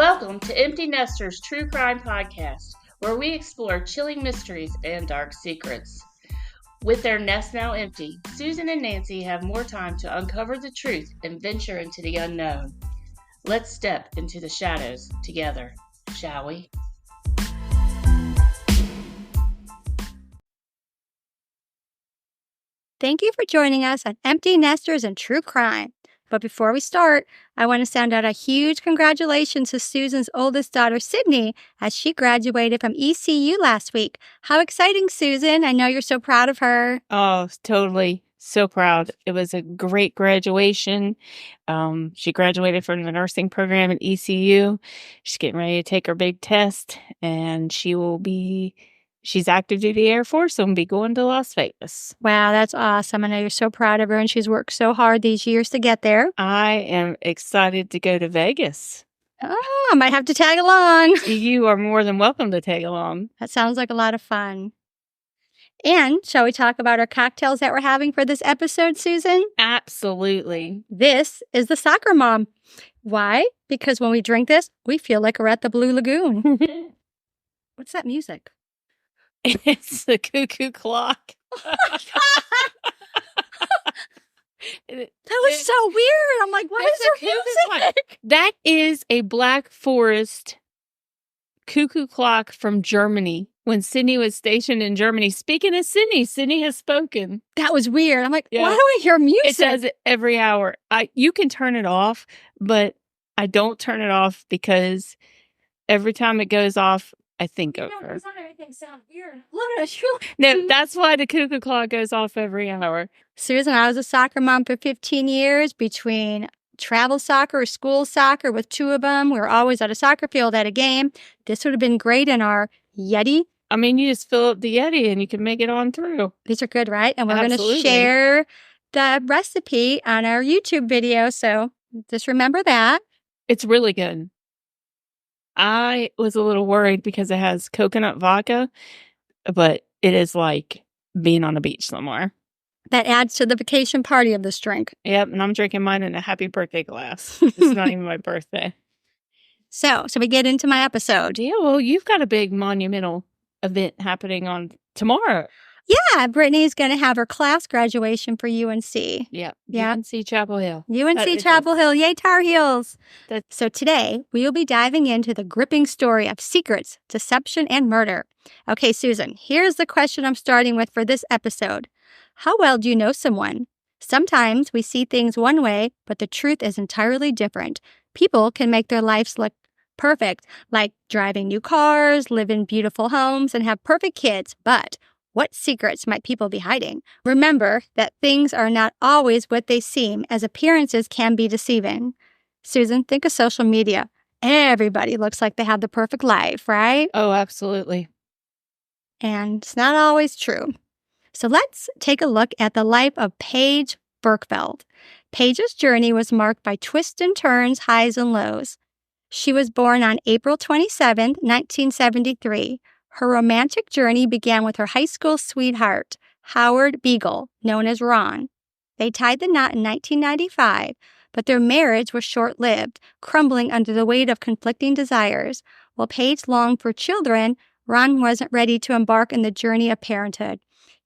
Welcome to Empty Nesters True Crime Podcast, where we explore chilling mysteries and dark secrets. With their nest now empty, Susan and Nancy have more time to uncover the truth and venture into the unknown. Let's step into the shadows together, shall we? Thank you for joining us on Empty Nesters and True Crime. But before we start, I want to send out a huge congratulations to Susan's oldest daughter, Sydney, as she graduated from ECU last week. How exciting, Susan. I know you're so proud of her. Oh, totally. So proud. It was a great graduation. She graduated from the nursing program at ECU. She's getting ready to take her big test, and she's active duty Air Force, so will be going to Las Vegas. Wow, that's awesome. I know you're so proud of her, and she's worked so hard these years to get there. I am excited to go to Vegas. Oh, I might have to tag along. You are more than welcome to tag along. That sounds like a lot of fun. And shall we talk about our cocktails that we're having for this episode, Susan? Absolutely. This is the Soccer Mom. Why? Because when we drink this, we feel like we're at the Blue Lagoon. What's that music? It's the cuckoo clock. That was so weird. I'm like, what is there music? That is a Black Forest cuckoo clock from Germany when Sydney was stationed in Germany. Speaking of Sydney has spoken. That was weird. I'm like, why do I hear music? It does it every hour. You can turn it off, but I don't turn it off because every time it goes off, I think of her. It's not everything sounds weird. Look at us. No, that's why the cuckoo clock goes off every hour. Susan, I was a soccer mom for 15 years between travel soccer, school soccer with two of them. We were always at a soccer field at a game. This would have been great in our Yeti. I mean, you just fill up the Yeti and you can make it on through. These are good, right? And we're going to share the recipe on our YouTube video. So just remember that. It's really good. I was a little worried because it has coconut vodka, but it is like being on a beach somewhere. That adds to the vacation party of this drink. Yep, and I'm drinking mine in a happy birthday glass. It's not even my birthday. So we get into my episode. Yeah, well, you've got a big monumental event happening on tomorrow. Yeah, Brittany's going to have her class graduation for UNC. Yeah. UNC Chapel Hill. UNC Chapel Hill. Yay, Tar Heels. So today, we will be diving into the gripping story of secrets, deception, and murder. Okay, Susan, here's the question I'm starting with for this episode. How well do you know someone? Sometimes we see things one way, but the truth is entirely different. People can make their lives look perfect, like driving new cars, live in beautiful homes, and have perfect kids, but what secrets might people be hiding? Remember that things are not always what they seem, as appearances can be deceiving. Susan, think of social media. Everybody looks like they have the perfect life, right? Oh, absolutely. And it's not always true. So let's take a look at the life of Paige Birgfeld. Paige's journey was marked by twists and turns, highs and lows. She was born on April 27, 1973. Her romantic journey began with her high school sweetheart, Howard Beagle, known as Ron. They tied the knot in 1995, but their marriage was short-lived, crumbling under the weight of conflicting desires. While Paige longed for children, Ron wasn't ready to embark on the journey of parenthood.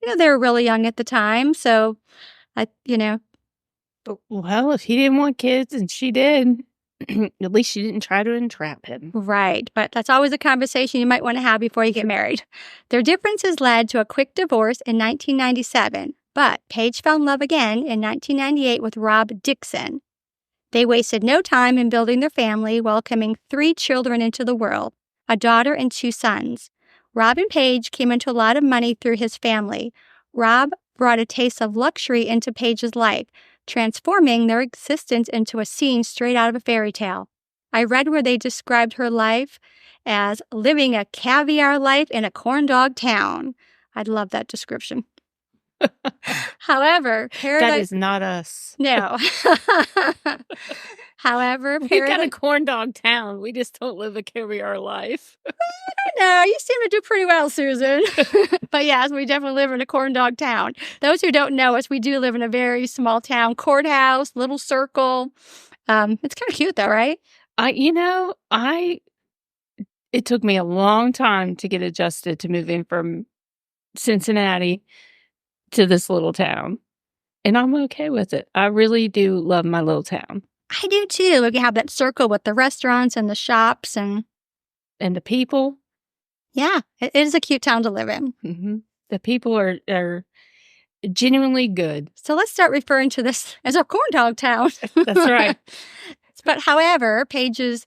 They were really young at the time, so, Well, if he didn't want kids and she did, at least she didn't try to entrap him. Right, but that's always a conversation you might want to have before you get married. Their differences led to a quick divorce in 1997, but Paige found love again in 1998 with Rob Dixon. They wasted no time in building their family, welcoming 3 children into the world, a daughter and 2 sons. Rob and Paige came into a lot of money through his family. Rob brought a taste of luxury into Paige's life, transforming their existence into a scene straight out of a fairy tale. I read where they described her life as living a caviar life in a corn dog town. I'd love that description. However, that is not us. No. However, we've got a corn dog town. We just don't live a caviar life. No, you seem to do pretty well, Susan. But yes, we definitely live in a corn dog town. Those who don't know us, we do live in a very small town, courthouse, little circle. It's kind of cute though, right? It took me a long time to get adjusted to moving from Cincinnati to this little town. And I'm okay with it. I really do love my little town. I do too. Like, you have that circle with the restaurants and the shops and the people. Yeah, it is a cute town to live in. Mm-hmm. The people are genuinely good. So let's start referring to this as a corn dog town. That's right. But however, Paige's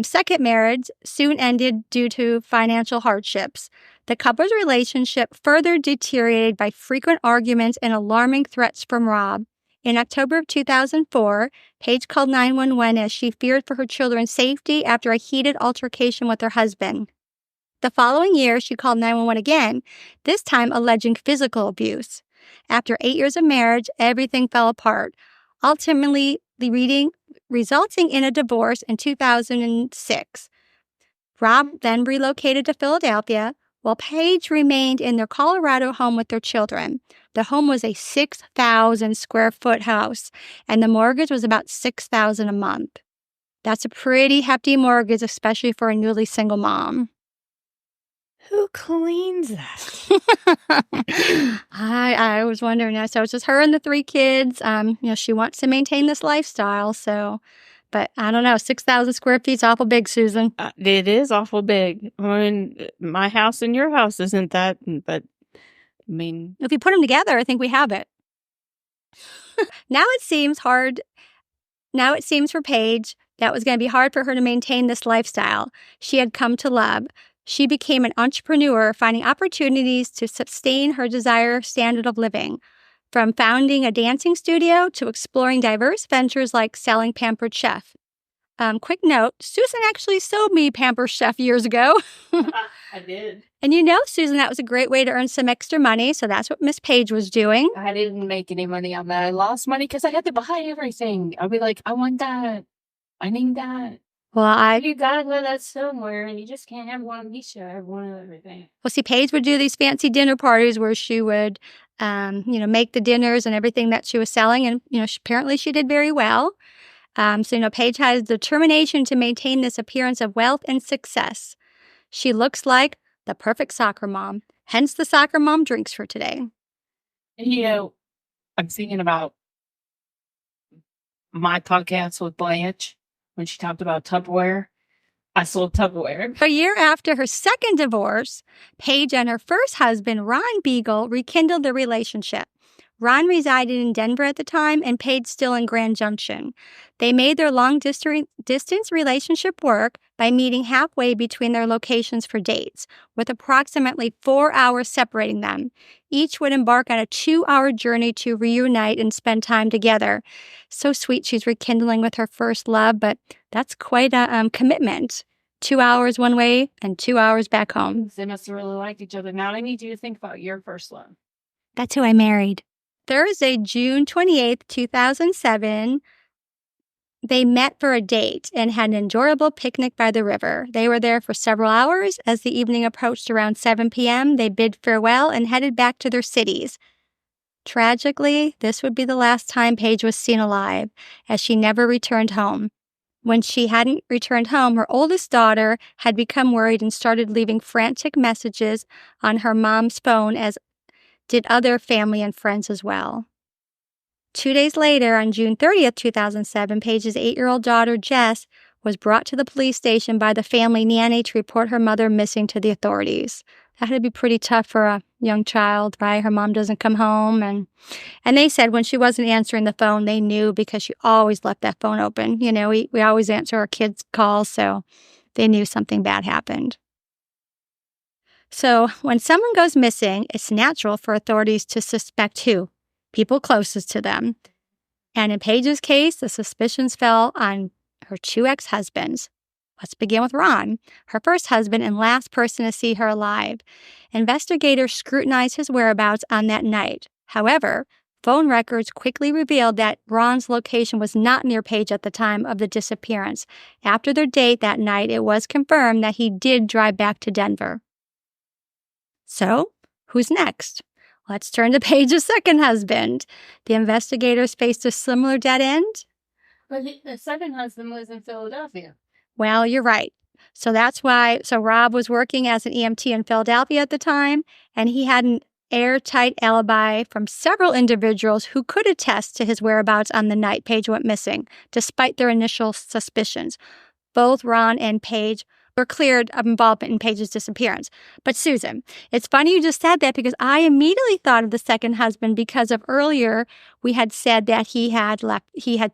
second marriage soon ended due to financial hardships. The couple's relationship further deteriorated by frequent arguments and alarming threats from Rob. In October of 2004, Paige called 911 as she feared for her children's safety after a heated altercation with her husband. The following year, she called 911 again, this time alleging physical abuse. After 8 years of marriage, everything fell apart, ultimately resulting in a divorce in 2006. Rob then relocated to Philadelphia, while Paige remained in their Colorado home with their children. The home was a 6,000 square foot house, and the mortgage was about $6,000 a month. That's a pretty hefty mortgage, especially for a newly single mom. Who cleans that? I was wondering that. So it's just her and the 3 kids. She wants to maintain this lifestyle. So, but I don't know. 6,000 square feet is awful big, Susan. It is awful big. I mean, my house and your house isn't that, but I mean, if you put them together, I think we have it. Now it seems for Paige that was going to be hard for her to maintain this lifestyle she had come to love. She became an entrepreneur, finding opportunities to sustain her desired standard of living, from founding a dancing studio to exploring diverse ventures like selling Pampered Chef. Quick note, Susan actually sold me Pampered Chef years ago. I did. And Susan, that was a great way to earn some extra money, so that's what Miss Paige was doing. I didn't make any money on that. I lost money because I had to buy everything. I'd be like, I want that. I need that. Well, you gotta go that somewhere, and you just can't have one of each. Have one of everything. Well, see, Paige would do these fancy dinner parties where she would, make the dinners and everything that she was selling, and apparently she did very well. Paige has determination to maintain this appearance of wealth and success. She looks like the perfect soccer mom. Hence, the soccer mom drinks for today. And I'm thinking about my podcast with Blanche. When she talked about Tupperware, I sold Tupperware. A year after her second divorce, Paige and her first husband, Ron Beagle, rekindled their relationship. Ron resided in Denver at the time, and Paige still in Grand Junction. They made their long-distance relationship work by meeting halfway between their locations for dates, with approximately 4 hours separating them. Each would embark on a 2-hour journey to reunite and spend time together. So sweet, she's rekindling with her first love, but that's quite a commitment. 2 hours one way and 2 hours back home. They must have really liked each other. Now I need you to think about your first love. That's who I married. Thursday, June 28th, 2007, they met for a date and had an enjoyable picnic by the river. They were there for several hours. As the evening approached around 7 p.m., they bid farewell and headed back to their cities. Tragically, this would be the last time Paige was seen alive, as she never returned home. When she hadn't returned home, her oldest daughter had become worried and started leaving frantic messages on her mom's phone, as did other family and friends as well. 2 days later, on June 30th, 2007, Paige's 8-year-old daughter, Jess, was brought to the police station by the family nanny to report her mother missing to the authorities. That had to be pretty tough for a young child, right? Her mom doesn't come home. And they said when she wasn't answering the phone, they knew because she always left that phone open. We always answer our kids' calls, so they knew something bad happened. So when someone goes missing, it's natural for authorities to suspect who? People closest to them. And in Paige's case, the suspicions fell on her 2 ex-husbands. Let's begin with Ron, her first husband and last person to see her alive. Investigators scrutinized his whereabouts on that night. However, phone records quickly revealed that Ron's location was not near Paige at the time of the disappearance. After their date that night, it was confirmed that he did drive back to Denver. So, who's next? Let's turn to Paige's second husband. The investigators faced a similar dead end. But the second husband was in Philadelphia. Well, you're right. So that's why. So Rob was working as an EMT in Philadelphia at the time, and he had an airtight alibi from several individuals who could attest to his whereabouts on the night Paige went missing, despite their initial suspicions. Both Ron and Paige were cleared of involvement in Paige's disappearance. But Susan, it's funny you just said that because I immediately thought of the second husband because of earlier we had said that he had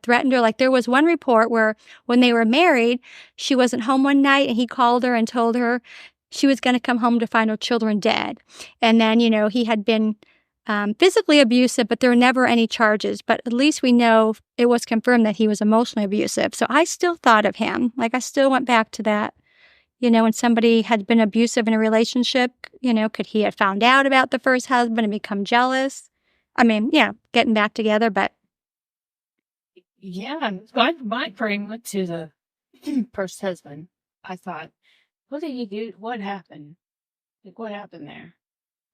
threatened her. Like there was one report where when they were married, she wasn't home one night and he called her and told her she was going to come home to find her children dead. And then, he had been physically abusive, but there were never any charges. But at least we know it was confirmed that he was emotionally abusive. So I still thought of him. Like I still went back to that. When somebody had been abusive in a relationship, could he have found out about the first husband and become jealous? I mean, getting back together, but. Yeah, my brain went to the first husband. I thought, what did he do? What happened? Like, what happened there?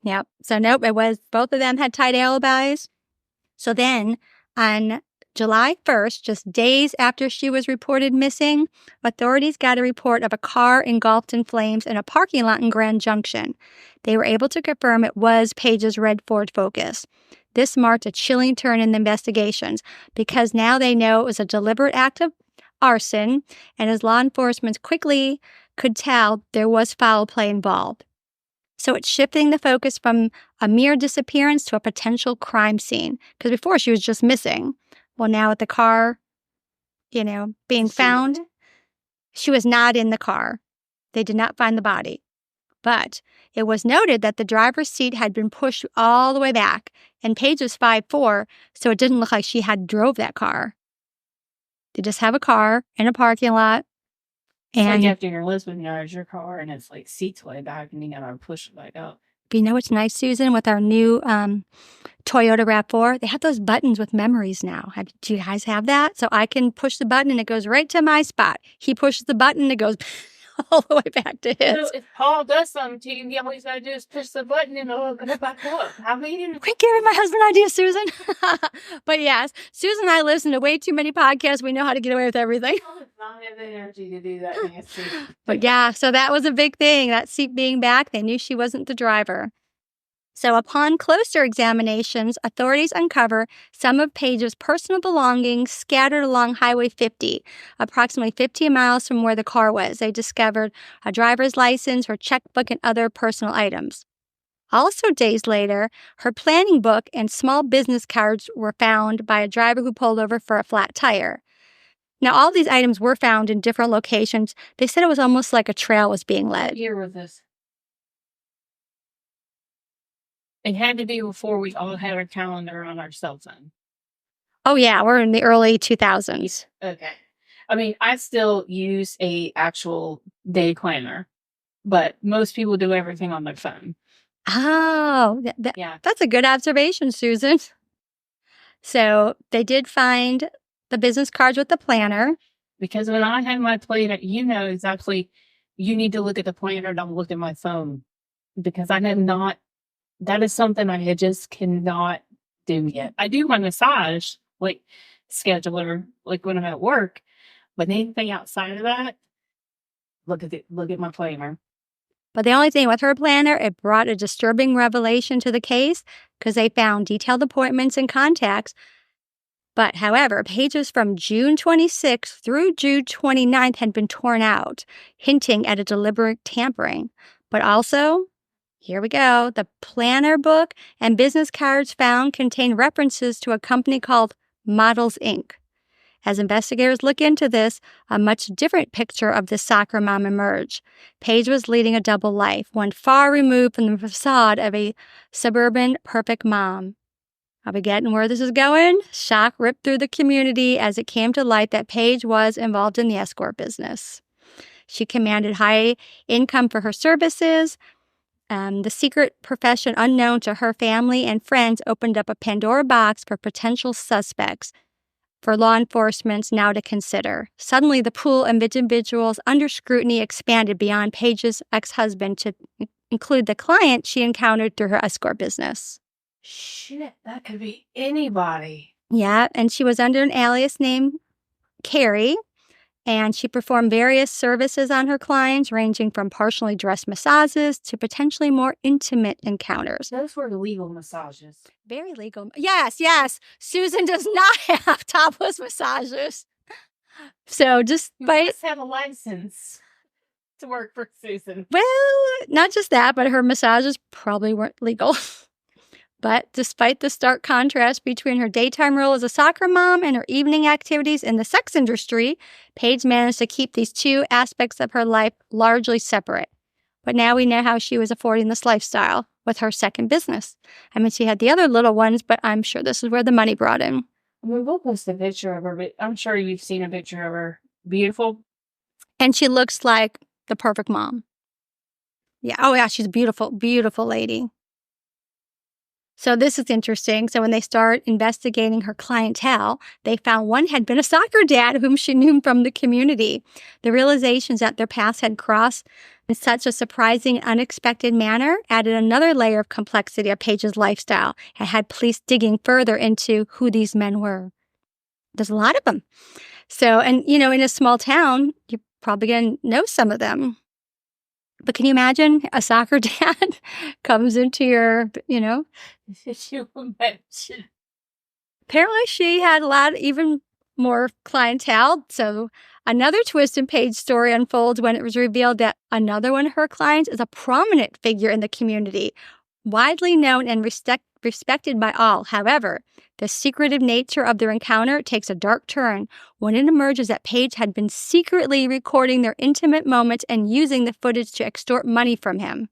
Yep. So, nope, it was both of them had tight alibis. So then on July 1st, just days after she was reported missing, authorities got a report of a car engulfed in flames in a parking lot in Grand Junction. They were able to confirm it was Paige's red Ford Focus. This marked a chilling turn in the investigations because now they know it was a deliberate act of arson, and as law enforcement quickly could tell, there was foul play involved. So it's shifting the focus from a mere disappearance to a potential crime scene. Because before she was just missing. Well, now with the car, being found, she was not in the car. They did not find the body. But it was noted that the driver's seat had been pushed all the way back. And Paige was 5'4", so it didn't look like she had drove that car. They just have a car in a parking lot. And like after your husband drives your car and it's like seats way back and you gotta push it back up. But you know what's nice, Susan, with our new Toyota RAV4? They have those buttons with memories now. Do you guys have that? So I can push the button and it goes right to my spot. He pushes the button and it goes all the way back to his. So if Paul does something to you, all he's got to do is push the button and it'll open it back up. How many? Quit giving my husband ideas, Susan. But yes, Susan and I listen to way too many podcasts. We know how to get away with everything. I have the energy to do that, Nancy. But yeah, so that was a big thing. That seat being back, they knew she wasn't the driver. So upon closer examinations, authorities uncover some of Paige's personal belongings scattered along Highway 50, approximately 15 miles from where the car was. They discovered a driver's license, her checkbook, and other personal items. Also days later, her planning book and small business cards were found by a driver who pulled over for a flat tire. Now, all these items were found in different locations. They said it was almost like a trail was being led. What year was this? It had to be before we all had our calendar on our cell phone. Oh, yeah. We're in the early 2000s. Okay. I mean, I still use a actual day planner, but most people do everything on their phone. Oh, yeah. That's a good observation, Susan. So they did find the business cards with the planner. Because when I had my planner, exactly, you need to look at the planner, don't look at my phone. Because that is something I just cannot do yet. I do my massage, like, scheduler, like when I'm at work, but anything outside of that, look at my planner. But the only thing with her planner, it brought a disturbing revelation to the case because they found detailed appointments and contacts. But however, pages from June 26th through June 29th had been torn out, hinting at a deliberate tampering. But also, here we go, the planner book and business cards found contain references to a company called Models, Inc. As investigators look into this, a much different picture of the soccer mom emerged. Paige was leading a double life, one far removed from the facade of a suburban perfect mom. Are we getting where this is going? Shock ripped through the community as it came to light that Paige was involved in the escort business. She commanded high income for her services. The secret profession unknown to her family and friends opened up a Pandora box for potential suspects for law enforcement now to consider. Suddenly, the pool of individuals under scrutiny expanded beyond Paige's ex-husband to include the client she encountered through her escort business. Shit, that could be anybody. Yeah, and she was under an alias name Carrie, and she performed various services on her clients, ranging from partially dressed massages to potentially more intimate encounters. Those were legal massages. Very legal. Yes. Susan does not have topless massages. So just You by must have a license to work for Susan. well, not just that, but her massages probably weren't legal. But despite the stark contrast between her daytime role as a soccer mom and her evening activities in the sex industry, Paige managed to keep these two aspects of her life largely separate. But now we know how she was affording this lifestyle with her second business. I mean, she had the other little ones, but I'm sure this is where the money brought in. We'll post a picture of her, but I'm sure you've seen a picture of her. Beautiful. And she looks like the perfect mom. Yeah. Oh, yeah. She's a beautiful, beautiful lady. So this is interesting. So when they start investigating her clientele, they found one had been a soccer dad whom she knew from the community. The realizations that their paths had crossed in such a surprising, unexpected manner added another layer of complexity of Paige's lifestyle and had police digging further into who these men were. There's a lot of them. So, and in a small town, you're probably going to know some of them. But can you imagine a soccer dad comes into your, Did you imagine? Apparently she had a lot, even more clientele. So another twist in Paige's story unfolds when it was revealed that another one of her clients is a prominent figure in the community, widely known and respected by all. However, the secretive nature of their encounter takes a dark turn when it emerges that Paige had been secretly recording their intimate moments and using the footage to extort money from him.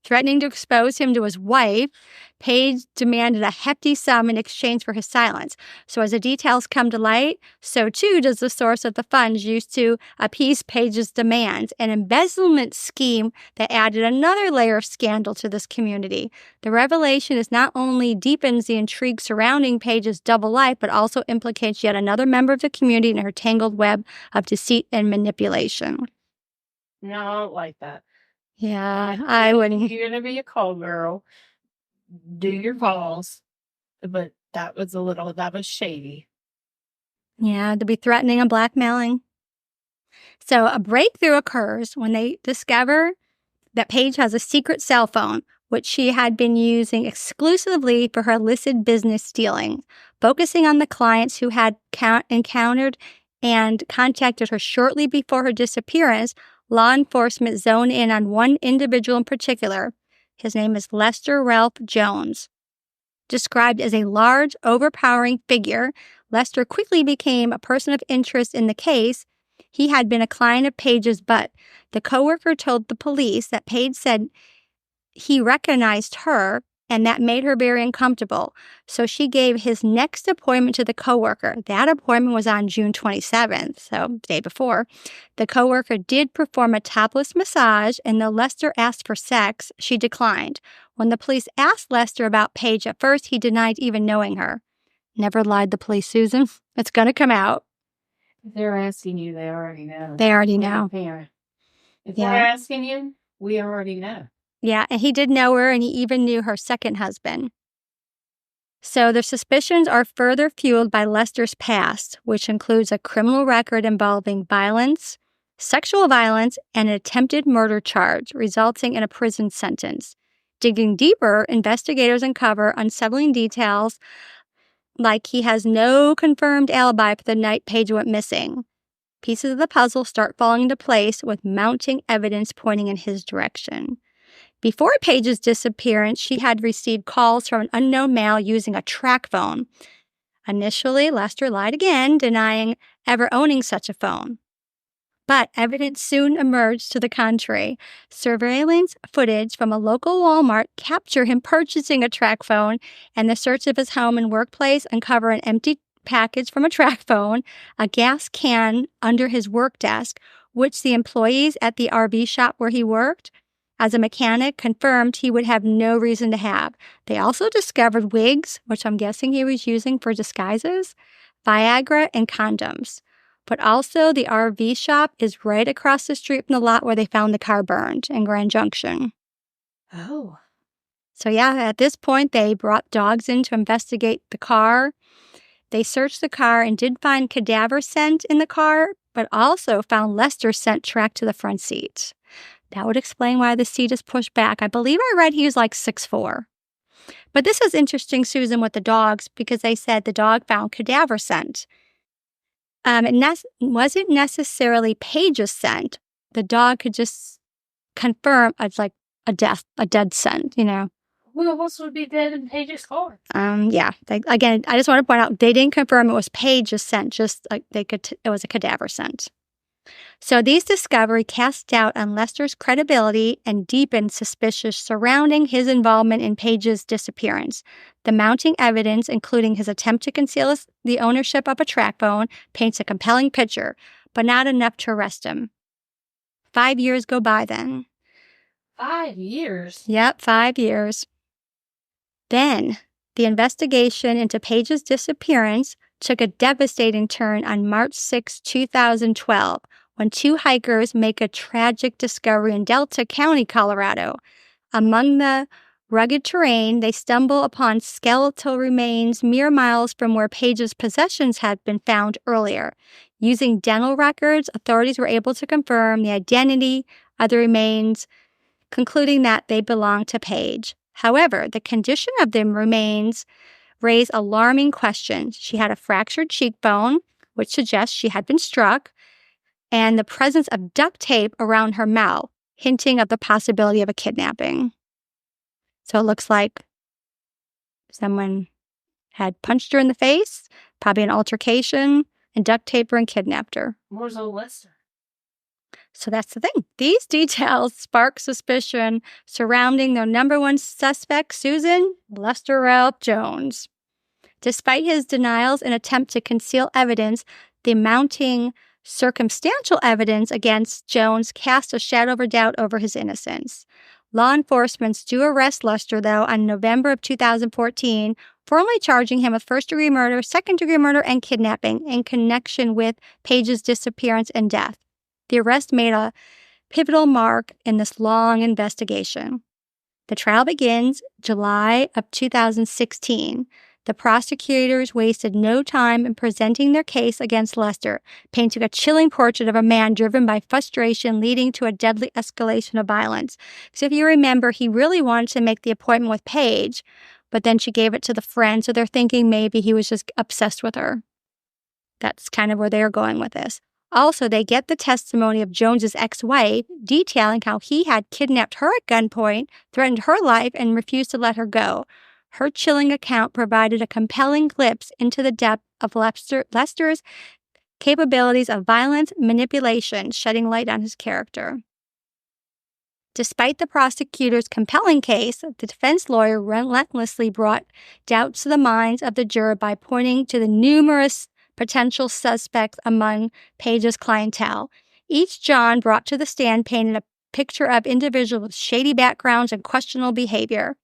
Threatening to expose him to his wife, Paige demanded a hefty sum in exchange for his silence. So as the details come to light, so too does the source of the funds used to appease Paige's demands, an embezzlement scheme that added another layer of scandal to this community. The revelation is not only deepens the intrigue surrounding Paige's double life, but also implicates yet another member of the community in her tangled web of deceit and manipulation. No, I don't like that. Yeah, I wouldn't. You're going to be a call girl. Do your calls. But that was shady. Yeah, to be threatening and blackmailing. So a breakthrough occurs when they discover that Paige has a secret cell phone, which she had been using exclusively for her illicit business dealing, focusing on the clients who had encountered and contacted her shortly before her disappearance. Law enforcement zoned in on one individual in particular. His name is Lester Ralph Jones. Described as a large, overpowering figure, Lester quickly became a person of interest in the case. He had been a client of Paige's, but the coworker told the police that Paige said he recognized her, and that made her very uncomfortable. So she gave his next appointment to the coworker. That appointment was on June 27th, so the day before. The coworker did perform a topless massage, and though Lester asked for sex, she declined. When the police asked Lester about Paige, at first he denied even knowing her. Never lied to police, Susan. It's going to come out. If they're asking you, they already know. They already know. If they're asking you, we already know. Yeah, and he did know her, and he even knew her second husband. So their suspicions are further fueled by Lester's past, which includes a criminal record involving violence, sexual violence, and an attempted murder charge, resulting in a prison sentence. Digging deeper, investigators uncover unsettling details like he has no confirmed alibi for the night Paige went missing. Pieces of the puzzle start falling into place with mounting evidence pointing in his direction. Before Paige's disappearance, she had received calls from an unknown male using a track phone. Initially, Lester lied again, denying ever owning such a phone. But evidence soon emerged to the contrary. Surveillance footage from a local Walmart captured him purchasing a track phone, and the search of his home and workplace uncovered an empty package from a track phone, a gas can under his work desk, which the employees at the RV shop where he worked as a mechanic confirmed he would have no reason to have. They also discovered wigs, which I'm guessing he was using for disguises, Viagra, and condoms. But also the RV shop is right across the street from the lot where they found the car burned in Grand Junction. Oh. So yeah, at this point, they brought dogs in to investigate the car. They searched the car and did find cadaver scent in the car, but also found Lester's scent tracked to the front seat. That would explain why the seat is pushed back. I believe I read he was like 6'4". But this is interesting, Susan, with the dogs, because they said the dog found cadaver scent. It wasn't necessarily Paige's scent. The dog could just confirm it's like a dead scent, you know. Who else would be dead in Paige's car? Yeah. Again, I just want to point out, they didn't confirm it was Paige's scent, just like it was a cadaver scent. So these discoveries cast doubt on Lester's credibility and deepened suspicion surrounding his involvement in Paige's disappearance. The mounting evidence, including his attempt to conceal the ownership of a track phone, paints a compelling picture, but not enough to arrest him. 5 years go by then. 5 years? Yep, 5 years. Then, the investigation into Paige's disappearance took a devastating turn on March 6, 2012, when 2 hikers make a tragic discovery in Delta County, Colorado. Among the rugged terrain, they stumble upon skeletal remains mere miles from where Paige's possessions had been found earlier. Using dental records, authorities were able to confirm the identity of the remains, concluding that they belonged to Paige. However, the condition of the remains raised alarming questions. She had a fractured cheekbone, which suggests she had been struck, and the presence of duct tape around her mouth, hinting of the possibility of a kidnapping. So it looks like someone had punched her in the face, probably an altercation, and duct taped her and kidnapped her. Where's old Lester? So that's the thing. These details spark suspicion surrounding their number one suspect, Susan, Lester Ralph Jones. Despite his denials and attempt to conceal evidence, the mounting circumstantial evidence against Jones cast a shadow of doubt over his innocence. Law enforcement do arrest Lester, though, on November of 2014, formally charging him with first-degree murder, second-degree murder, and kidnapping in connection with Paige's disappearance and death. The arrest made a pivotal mark in this long investigation. The trial begins July of 2016. The prosecutors wasted no time in presenting their case against Lester, painting a chilling portrait of a man driven by frustration leading to a deadly escalation of violence. So if you remember, he really wanted to make the appointment with Paige, but then she gave it to the friend, so they're thinking maybe he was just obsessed with her. That's kind of where they're going with this. Also, they get the testimony of Jones's ex-wife, detailing how he had kidnapped her at gunpoint, threatened her life, and refused to let her go. Her chilling account provided a compelling glimpse into the depth of Lester's capabilities of violent manipulation, shedding light on his character. Despite the prosecutor's compelling case, the defense lawyer relentlessly brought doubts to the minds of the juror by pointing to the numerous potential suspects among Paige's clientele. Each John brought to the stand painted a picture of individuals with shady backgrounds and questionable behavior.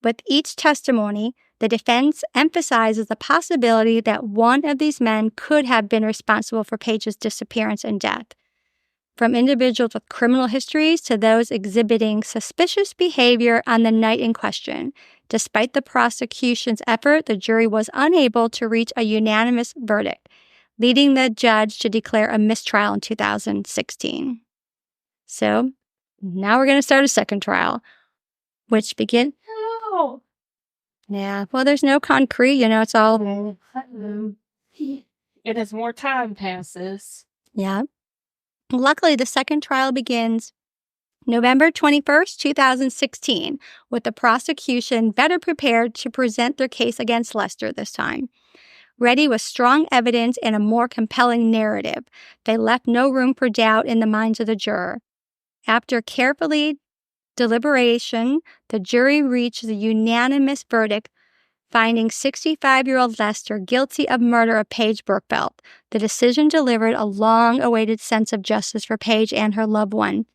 With each testimony, the defense emphasizes the possibility that one of these men could have been responsible for Paige's disappearance and death. From individuals with criminal histories to those exhibiting suspicious behavior on the night in question. Despite the prosecution's effort, the jury was unable to reach a unanimous verdict, leading the judge to declare a mistrial in 2016. So, now we're going to start a second trial, which begins... Oh. Yeah, well, there's no concrete, it's all... And as more time passes... Yeah. Luckily, the second trial begins November 21st, 2016, with the prosecution better prepared to present their case against Lester this time. Ready with strong evidence and a more compelling narrative, they left no room for doubt in the minds of the juror. After carefully deliberation, the jury reached the unanimous verdict, finding 65-year-old Lester guilty of murder of Paige Birgfeld. The decision delivered a long-awaited sense of justice for Paige and her loved one,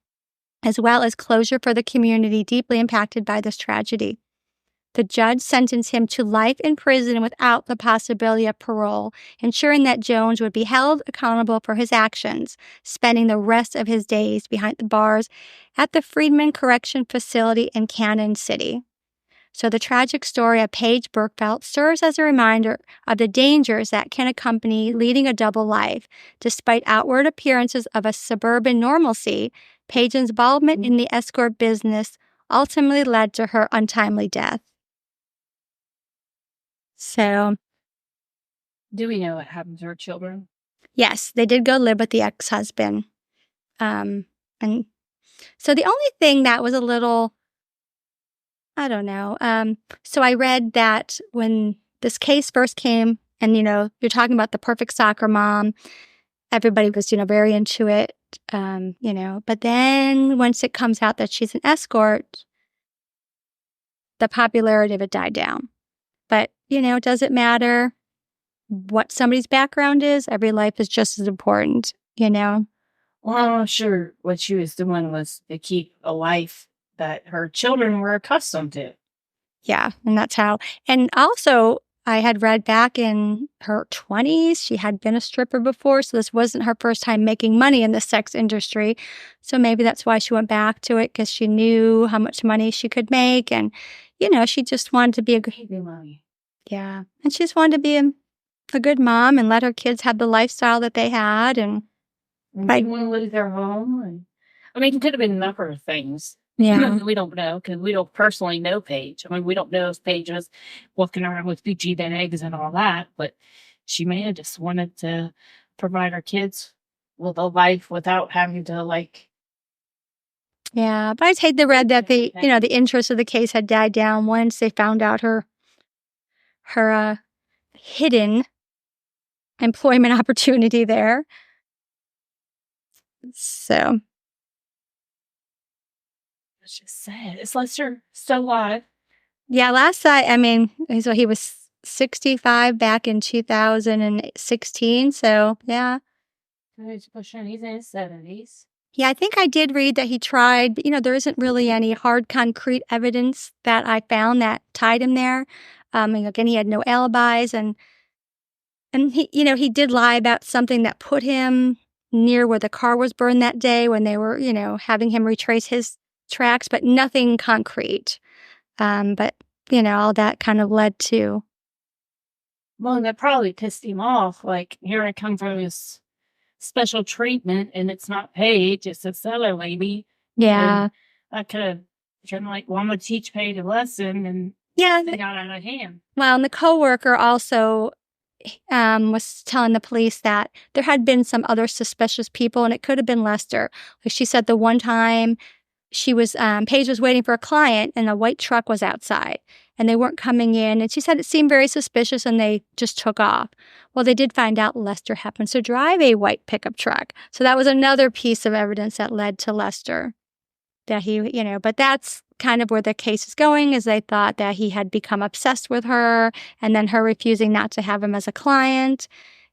as well as closure for the community deeply impacted by this tragedy. The judge sentenced him to life in prison without the possibility of parole, ensuring that Jones would be held accountable for his actions, spending the rest of his days behind the bars at the Freedman Correction Facility in Cannon City. So the tragic story of Paige Birgfeld serves as a reminder of the dangers that can accompany leading a double life. Despite outward appearances of a suburban normalcy, Paige's involvement in the escort business ultimately led to her untimely death. So, Do we know what happened to her children? yes, they did go live with the ex-husband. And so the only thing that was a little, I don't know. So I read that when this case first came, and, you're talking about the perfect soccer mom, everybody was, very into it, but then once it comes out that she's an escort, the popularity of it died down. But, does it matter what somebody's background is? Every life is just as important, Well, I'm sure what she was doing was to keep a life that her children were accustomed to. Yeah, and that's how. And also, I had read back in her 20s, she had been a stripper before, so this wasn't her first time making money in the sex industry. So maybe that's why she went back to it, because she knew how much money she could make. And, she just wanted to be a good... Yeah, and she just wanted to be a good mom and let her kids have the lifestyle that they had. And they want to lose their home. It could have been a number of things. Yeah. We don't know, because we don't personally know Paige. We don't know if Paige was walking around with Gucci eggs and all that, but she may have just wanted to provide her kids with a life without having to, Yeah, but I just hate the read that the interest of the case had died down once they found out her hidden employment opportunity there. So It's just sad. Is Lester still alive? Yeah, so he was 65 back in 2016. So, yeah. He's pushing. He's in his 70s. Yeah, I think I did read that he tried, but, there isn't really any hard, concrete evidence that I found that tied him there. And again, he had no alibis, and he, he did lie about something that put him near where the car was burned that day when they were, having him retrace his tracks, but nothing concrete. But, all that kind of led to... Well, that probably pissed him off. Here I come for this special treatment, and it's not Paige, it's this other lady. Yeah. And I could have been I'm going to teach Paige a lesson, and yeah, they got out of hand. Well, and the coworker also was telling the police that there had been some other suspicious people, and it could have been Lester. She said the one time Paige was waiting for a client, and a white truck was outside, and they weren't coming in. And she said it seemed very suspicious, and they just took off. Well, they did find out Lester happens to drive a white pickup truck. So that was another piece of evidence that led to Lester. That he, but that's kind of where the case is going, is they thought that he had become obsessed with her, and then her refusing not to have him as a client.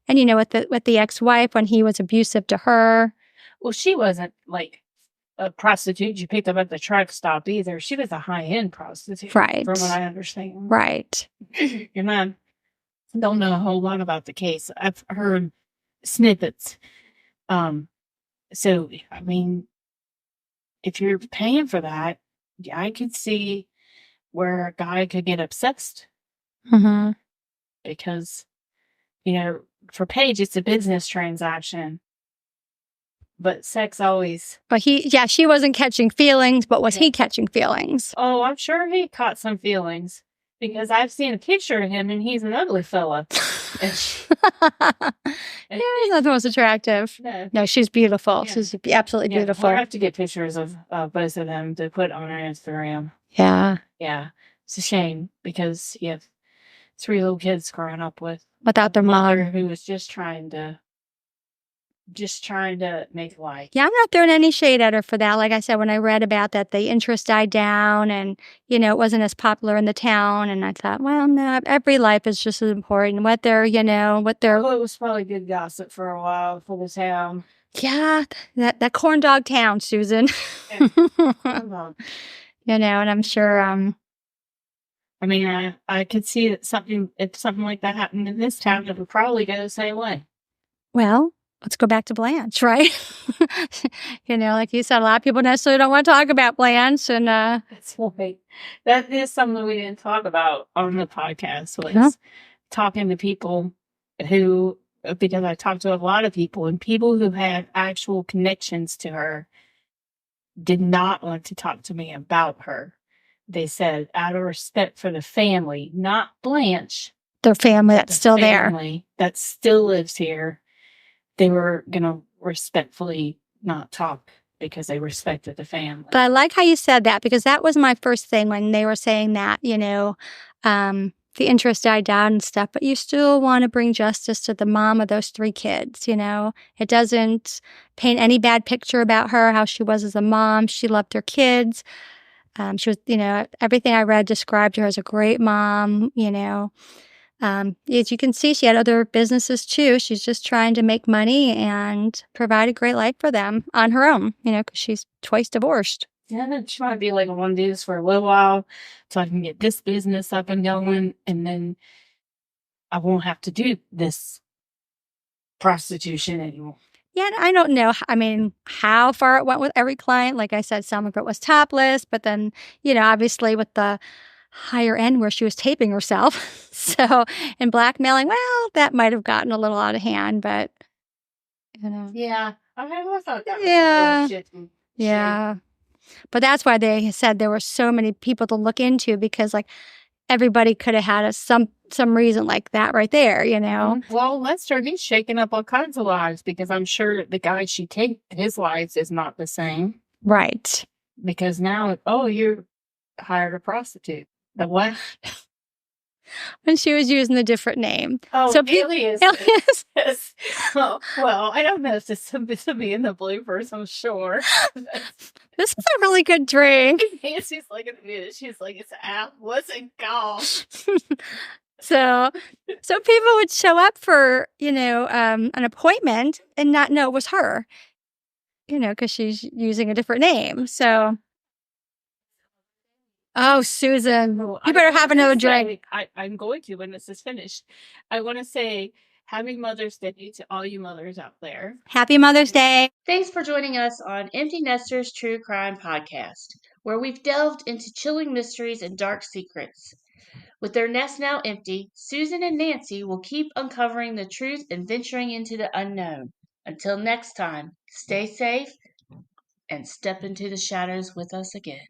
And, with the ex-wife, when he was abusive to her. Well, she wasn't a prostitute you picked up at the truck stop either. She was a high-end prostitute, right? From what I understand, right? And I don't know a whole lot about the case. I've heard snippets. So if you're paying for that, I could see where a guy could get obsessed. Mm-hmm. Because, for Paige, it's a business transaction. But sex always... But she wasn't catching feelings, but was he catching feelings? Oh, I'm sure he caught some feelings. Because I've seen a picture of him, and he's an ugly fella. He's not the most attractive. No, she's beautiful. Yeah. She's absolutely beautiful. We'll have to get pictures of both of them to put on our Instagram. Yeah. Yeah. It's a shame, because you have 3 little kids growing up without their mother, who was just trying to make life. Yeah, I'm not throwing any shade at her for that. Like I said, when I read about that, the interest died down, and, it wasn't as popular in the town. And I thought, well, no, every life is just as important. Well, it was probably good gossip for a while for the town. Yeah, that corn dog town, Susan. Yeah. And I'm sure... I could see that if something like that happened in this town, it would probably go the same way. Well, let's go back to Blanche, right? Like you said, a lot of people necessarily don't want to talk about Blanche. And That's right. That is something we didn't talk about on the podcast, was talking to people who, because I talked to a lot of people, and people who had actual connections to her did not want to talk to me about her. They said, out of respect for the family, not Blanche, their family that's still there, that still lives here, they were going to respectfully not talk because they respected the family. But I like how you said that, because that was my first thing when they were saying that, the interest died down and stuff, but you still want to bring justice to the mom of those 3 kids, It doesn't paint any bad picture about her, how she was as a mom. She loved her kids. She was, everything I read described her as a great mom, As you can see, she had other businesses too. She's just trying to make money and provide a great life for them on her own, because she's twice divorced. Yeah, I'm trying to be like, I want to do this for a little while so I can get this business up and going, and then I won't have to do this prostitution anymore. Yeah, I don't know. How far it went with every client. Like I said, some of it was topless, but then, obviously with the higher end where she was taping herself. So, and blackmailing, well, that might have gotten a little out of hand, but, Yeah, I thought that was yeah. shit. Yeah. But that's why they said there were so many people to look into, because like everybody could have had some reason like that right there, Well, Lester, he's shaking up all kinds of lives, because I'm sure the guy she taped, his lives is not the same. Right. Because now, you hired a prostitute. The what? When she was using a different name. Oh, so alias. Oh, well, I don't know if this will be in the bloopers, I'm sure. This is a really good drink. She's like, it's what's it called? So people would show up for, an appointment and not know it was her, because she's using a different name. So, oh, Susan, you better have another drink. I'm going to when this is finished. I want to say Happy Mother's Day to all you mothers out there. Happy Mother's Day. Thanks for joining us on Empty Nesters True Crime Podcast, where we've delved into chilling mysteries and dark secrets. With their nest now empty, Susan and Nancy will keep uncovering the truth and venturing into the unknown. Until next time, stay safe and step into the shadows with us again.